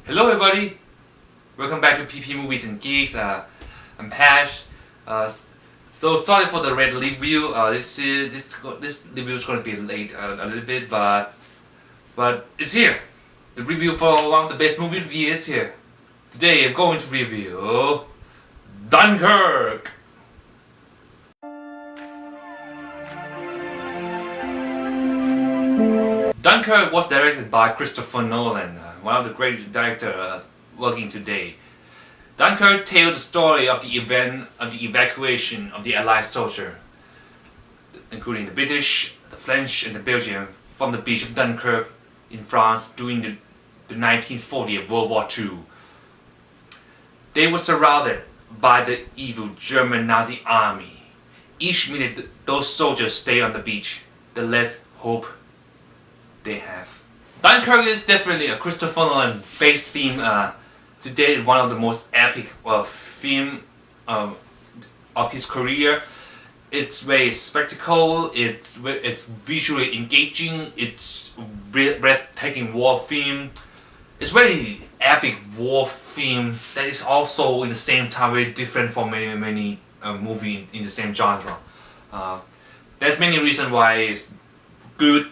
Hello everybody, welcome back to PP Movies and Geeks. I'm Pash. So sorry for the red review. This review is going to be late a little bit, but it's here. The review for one of the best movie is here. Today I'm going to review Dunkirk. Dunkirk was directed by Christopher Nolan, one of the greatest directors working today. Dunkirk tells the story of the event of the evacuation of the Allied soldiers, including the British, the French, and the Belgian, from the beach of Dunkirk in France during the 1940 World War II. They were surrounded by the evil German Nazi army. Each minute those soldiers stay on the beach, the less hope they have. Dunkirk is definitely a Christopher Nolan based theme. Today, one of the most epic theme of his career. It's very spectacle. It's visually engaging. It's breathtaking war theme. It's very epic war theme that is also in the same time very different from many movie in the same genre. There's many reasons why it's good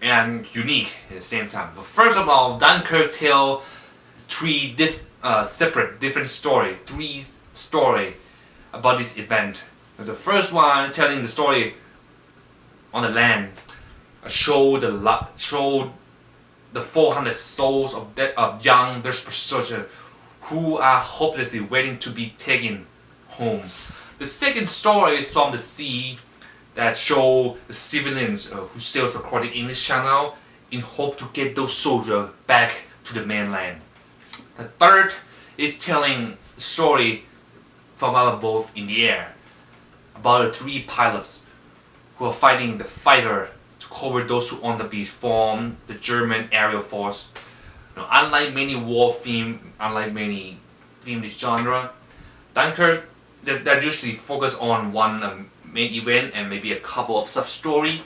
and unique at the same time. But first of all, Dunkirk tells three separate different three story about this event. The first one is telling the story on the land, show the 400 souls of young desperate soldiers who are hopelessly waiting to be taken home. The second story is from the sea, that show the civilians who sails across the English Channel in hope to get those soldiers back to the mainland. The third is telling the story from our boat in the air about the three pilots who are fighting the fighter to cover those who on the beach form the German aerial force. Unlike many war theme, unlike many theme this genre, Dunkirk that usually focus on one main event and maybe a couple of sub-story.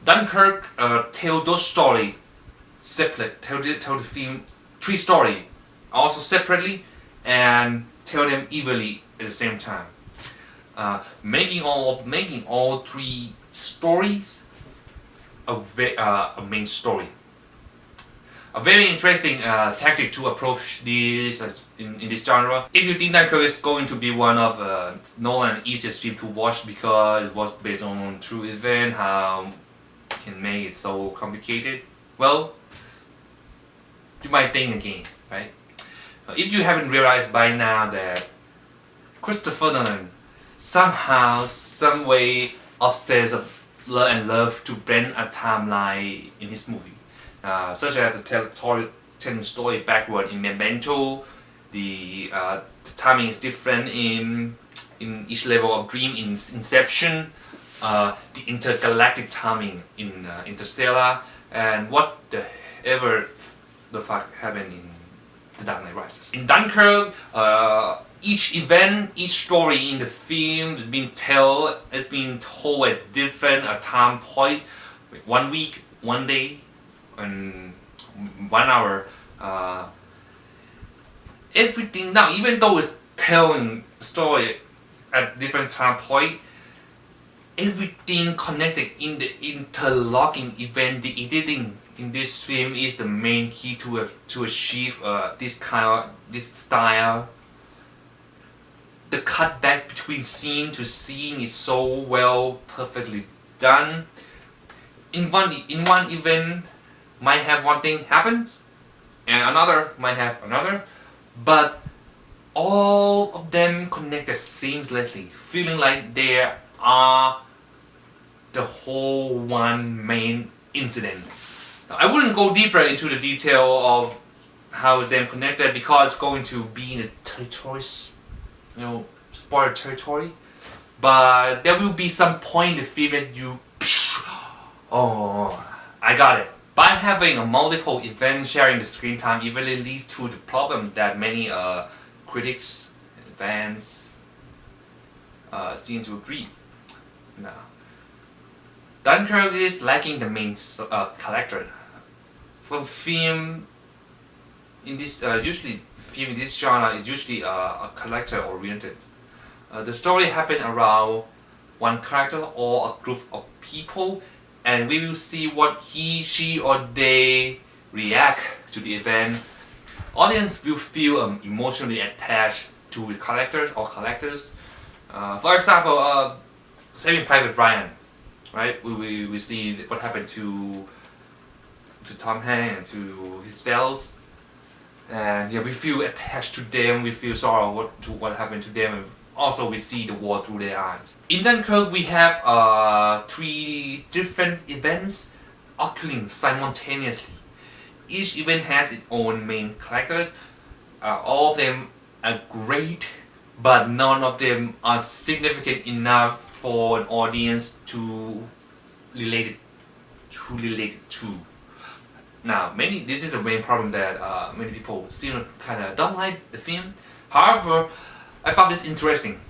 Dunkirk tell those story separate, tell the theme three story also separately and tell them evenly at the same time. Making all three stories a main story. A very interesting tactic to approach this in this genre. If you think Dunkirk is going to be one of Nolan's easiest film to watch because it was based on true event, how can make it so complicated? Well, you might think again, right? If you haven't realized by now that Christopher Nolan somehow, some way obsessed and love to blend a timeline in his movie. Such as telling story backward in Memento, the timing is different in each level of Dream in Inception, the intergalactic timing in Interstellar, and what the fuck happened in The Dark Knight Rises. In Dunkirk, each event, each story in the film is being told at different time point, like 1 week, 1 day, and 1 hour. Everything now, even though it's telling story at different time point, everything connected in the interlocking event. The editing in this film is the main key to achieve this style. The cut back between scene to scene is so perfectly done. In one event might have one thing happens, and another might have another, but all of them connected seamlessly, feeling like they are the whole one main incident. Now, I wouldn't go deeper into the detail of how them connected because it's going to be in the territories, spoiler territory. But there will be some point in the film that you, oh, I got it. By having a multiple event sharing the screen time, it really leads to the problem that many critics, fans seem to agree. Now, Dunkirk is lacking the main character. For film, in this usually film in this genre is usually a character oriented. The story happens around one character or a group of people, and we will see what he, she, or they react to the event. Audience will feel emotionally attached to the characters or characters. For example, Saving Private Ryan, right? We see what happened to Tom Hanks and to his fellows, and yeah, we feel attached to them. We feel sorry what happened to them, and also we see the war through their eyes. In Dunkirk, we have 3 different events occurring simultaneously. Each event has its own main characters. All of them are great, but none of them are significant enough for an audience to relate it to. Now, this is the main problem that many people still kind of don't like the film. However, I found this interesting.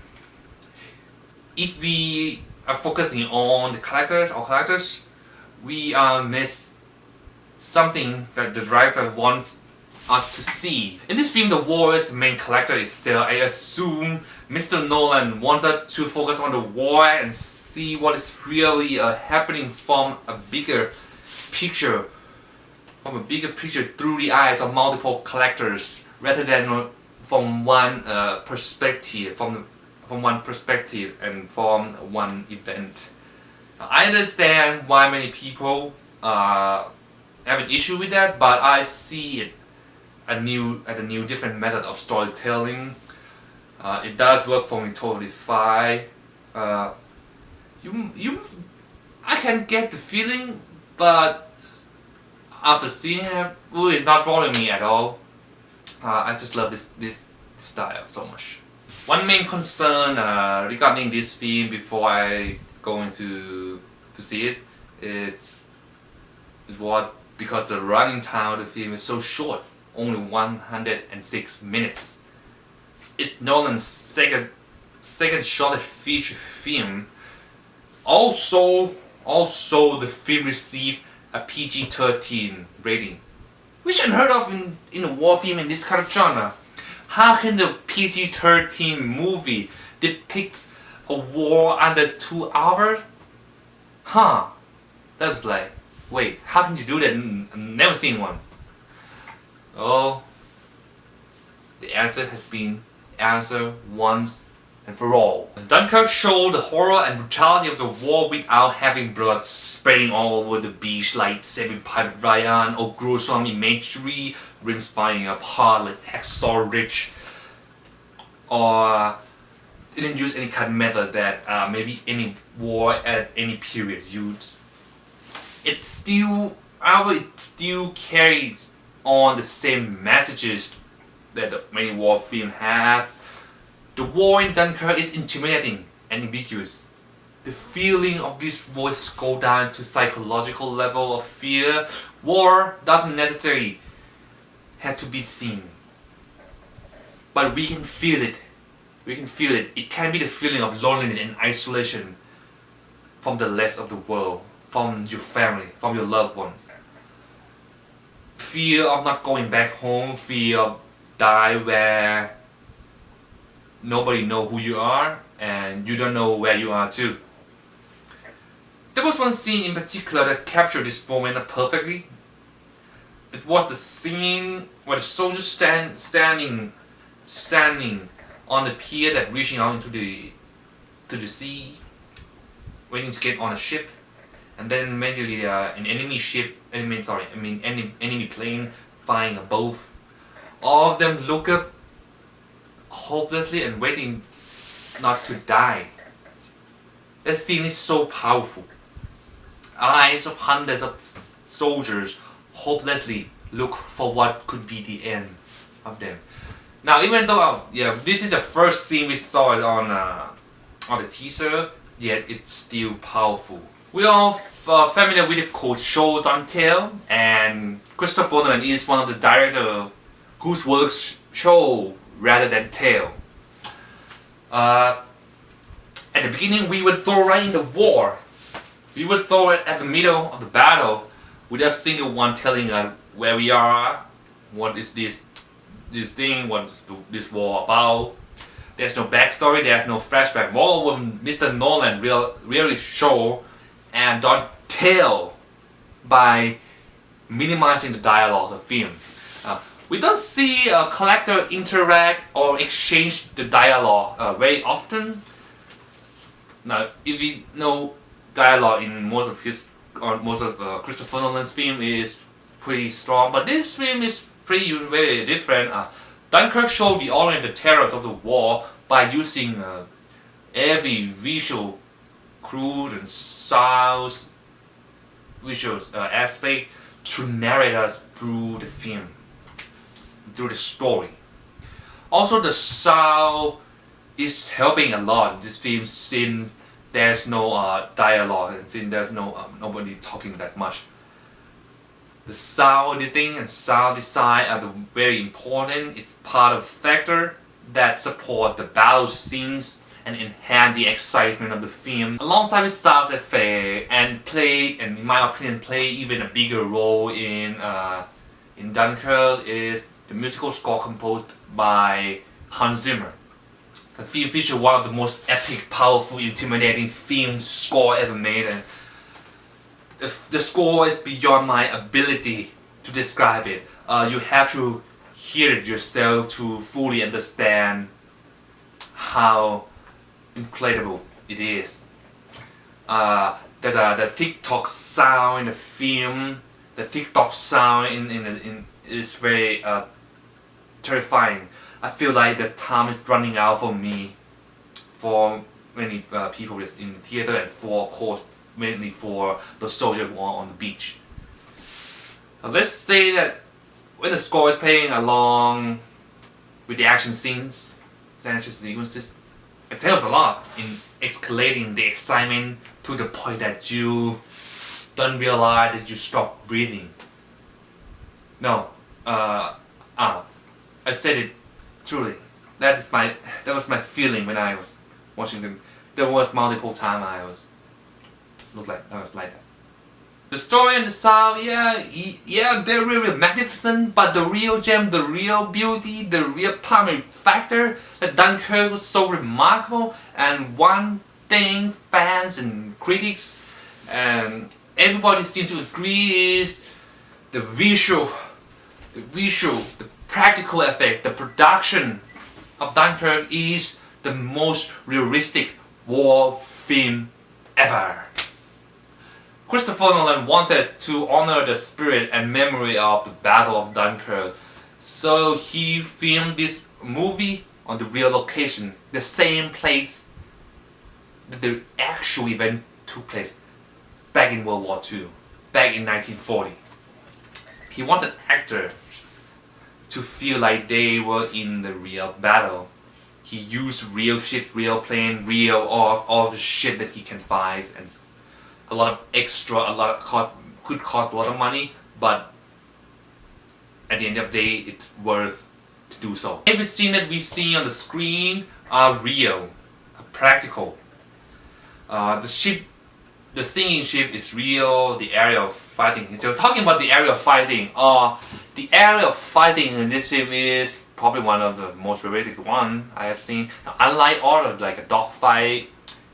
If we are focusing on the characters, we miss something that the director wants us to see. In this film, the war's main character is still, I assume, Mr. Nolan wants us to focus on the war and see what is really happening from a bigger picture. Through the eyes of multiple characters, rather than from one perspective, from one perspective and from one event. I understand why many people have an issue with that, but I see it as a new different method of storytelling. It does work for me totally fine. I can get the feeling, but after seeing it, it's not bothering me at all. I just love this style so much. One main concern regarding this film before I go into to see it, is because the running time of the film is so short, only 106 minutes. It's Nolan's second shortest feature film. Also, the film received a PG-13 rating, which unheard of in a war film in this kind of genre. How can the PG-13 movie depict a war under 2 hours? That was like, wait, how can you do that? I've never seen one. Oh, the answer has been answered once and for all. Dunkirk showed the horror and brutality of the war without having blood spreading all over the beach like Saving Private Ryan, or gruesome imagery, rims flying apart like Hacksaw Ridge, or it didn't use any kind of method that maybe any war at any period used. It still carries on the same messages that many war films have. The war in Dunkirk is intimidating and ambiguous. The feeling of this war goes down to psychological level of fear. War doesn't necessarily have to be seen, but we can feel it. It can be the feeling of loneliness and isolation from the rest of the world, from your family, from your loved ones. Fear of not going back home, fear of die where nobody knows who you are and you don't know where you are too. There was one scene in particular that captured this moment perfectly. It was the scene where the soldiers standing on the pier that reaching out into the sea, waiting to get on a ship, and then immediately an enemy plane flying above. All of them look up hopelessly and waiting not to die. That scene is so powerful. Eyes of hundreds of soldiers hopelessly look for what could be the end of them. Now, even though this is the first scene we saw it on the teaser, yet it's still powerful. We are all familiar with the quote "Show don't tell," and Christopher Nolan is one of the directors whose works show rather than tell. At the beginning, we would throw right in the war. We would throw it at the middle of the battle, with a single one telling us where we are, what is this this thing, what's this war about. There's no backstory, there's no flashback. Moreover, Mr. Nolan really show and don't tell by minimizing the dialogue of the film. We don't see a character interact or exchange the dialogue very often. Now, if we know dialogue in most of Christopher Nolan's film is pretty strong, but this film is very different. Dunkirk showed the origin, the terrors of the war by using every visual, crude and sound visual aspect to narrate us through the film, through the story. Also, the sound is helping a lot in this film since there's no dialogue and since there's nobody talking that much. The sound editing and sound design are very important. It's part of the factor that support the battle scenes and enhance the excitement of the film. Alongside with sound effect and in my opinion, play even a bigger role in Dunkirk is the musical score composed by Hans Zimmer. The film features one of the most epic, powerful, intimidating film score ever made, and the score is beyond my ability to describe it. You have to hear it yourself to fully understand how incredible it is. There's the TikTok sound in the film. The TikTok sound is very terrifying. I feel like the time is running out for me, for many people in theater, and for, of course, mainly for the soldiers who are on the beach. Let's say that when the score is playing along with the action scenes, sequences, it tells a lot in escalating the excitement to the point that you don't realize that you stop breathing. No, I said it truly. That was my feeling when I was watching them. There was multiple times I was like that. The story and the sound, yeah, they're really magnificent, but the real gem, the real beauty, the real primary factor that Dunkirk was so remarkable, and one thing fans and critics and everybody seem to agree is the visual, the practical effect, the production of Dunkirk is the most realistic war film ever. Christopher Nolan wanted to honor the spirit and memory of the Battle of Dunkirk, so he filmed this movie on the real location, the same place that the actual event took place back in World War II, back in 1940. He wanted actors to feel like they were in the real battle. He used real ship, real plane, real all the shit that he can find, and a lot of extra, could cost a lot of money, but at the end of the day, it's worth to do so. Every scene that we see on the screen are real, practical. The sinking ship is real. The area of fighting. So talking about the area of fighting, the area of fighting in this film is probably one of the most realistic one I have seen. Now, unlike all of like a dogfight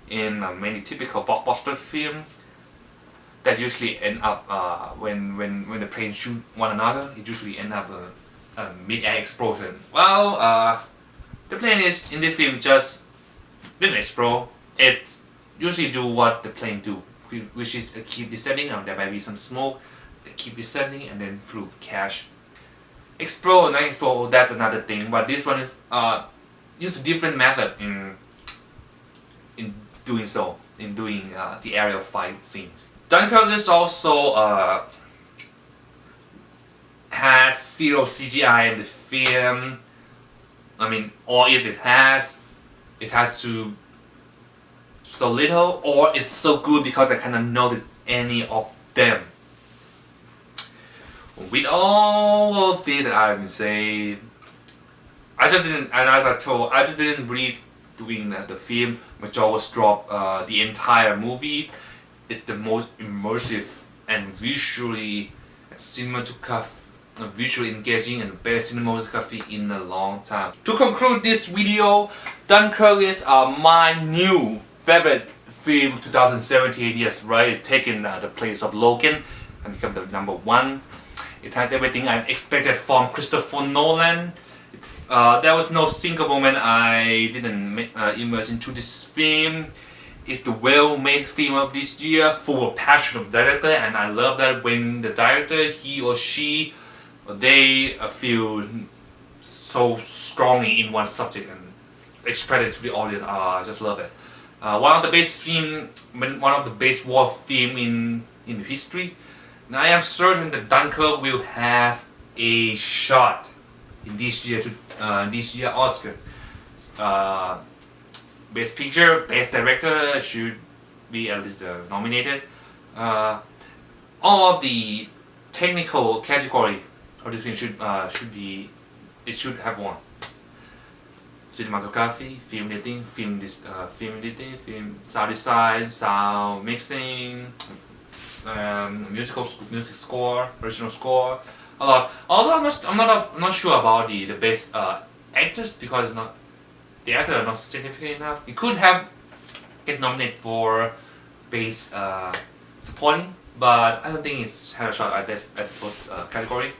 in many typical blockbuster film, that usually end up when the planes shoot one another, it usually end up a mid-air explosion. Well, the plane is in this film just didn't explode. It usually do what the plane do, which is keep descending, and there might be some smoke. They keep descending and then through cash. Explode, not explode, that's another thing. But this one is use a different method in doing so, in doing the aerial fight scenes. Dunkirk is also has zero CGI in the film. I mean, or if it has to so little, or it's so good because I cannot notice any of them. With all of this that I've been saying, I just didn't believe doing the film. My jaw was dropped. The entire movie is the most immersive and visually cinematographic visually engaging and best cinematography in a long time. To conclude this video, Dunkirk is my new favorite film 2017. Yes, right, it's taken the place of Logan and become the #1. It has everything I expected from Christopher Nolan. There was no single moment I didn't immerse into this film. It's the well-made film of this year, full of passion of director, and I love that when the director, he or she, they feel so strongly in one subject and express it to the audience. I just love it. One of the best war film in history. Now I am certain that Dunkirk will have a shot in this year Oscar. Best Picture, Best Director should be at least nominated. All of the technical category of this film should have won. Cinematography, film editing, film editing, film sound design, sound mixing, music score, original score. Although I'm not sure about the best actors because the actors are not significant enough. It could have get nominated for best supporting, but I don't think it's had a shot at those category.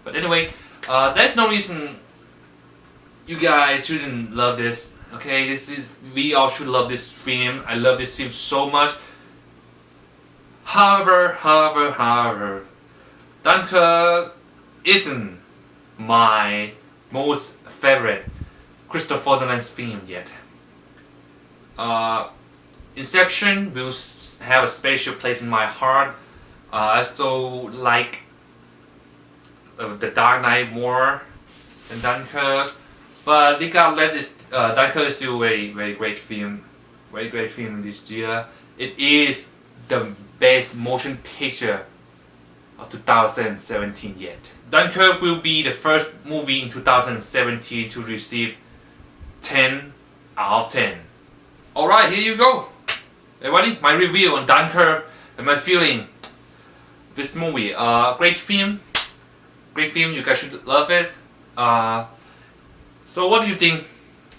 But anyway, there's no reason you guys shouldn't love this. Okay, we all should love this film. I love this film so much. However, Dunkirk isn't my most favorite Christopher Nolan's film yet. Inception will have a special place in my heart. I still like The Dark Knight more than Dunkirk, but regardless, Dunkirk is still a very great film. Very great film this year. It is the best motion picture of 2017 yet. Dunkirk will be the first movie in 2017 to receive 10 out of 10. Alright, here you go. Everybody, my review on Dunkirk and my feeling. This movie, great film, you guys should love it. So what do you think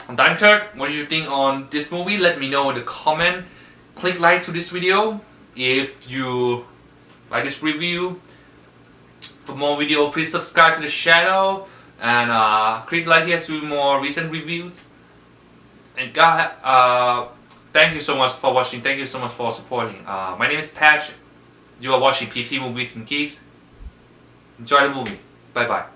on Dunkirk? What do you think on this movie? Let me know in the comment. Click like to this video if you like this review. For more video, please subscribe to the channel and click like here to more recent reviews. And thank you so much for watching. Thank you so much for supporting. My name is Patch. You are watching PP Movies and Geeks. Enjoy the movie. Bye bye.